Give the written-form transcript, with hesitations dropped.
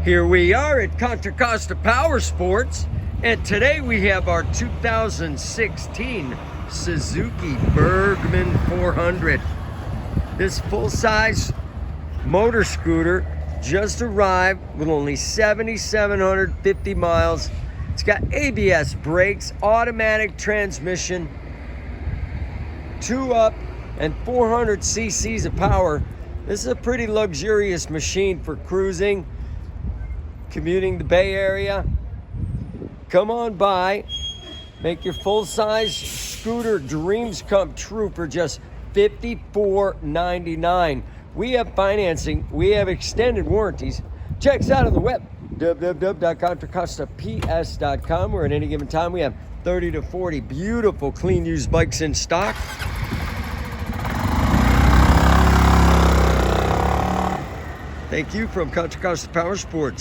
Here we are at Contra Costa Powersports, and today we have our 2016 Suzuki Burgman 400. This full-size motor scooter just arrived with only 7,750 miles. It's got ABS brakes, automatic transmission, 2-up, and 400 cc's of power. This is a pretty luxurious machine for cruising, commuting the Bay Area. Come on by, make your full-size scooter dreams come true for just $54.99. We have financing, we have extended warranties. Check us out on the web, www.contracostaps.com, where at any given time we have 30 to 40 beautiful clean used bikes in stock. Thank you from Contra Costa Powersports.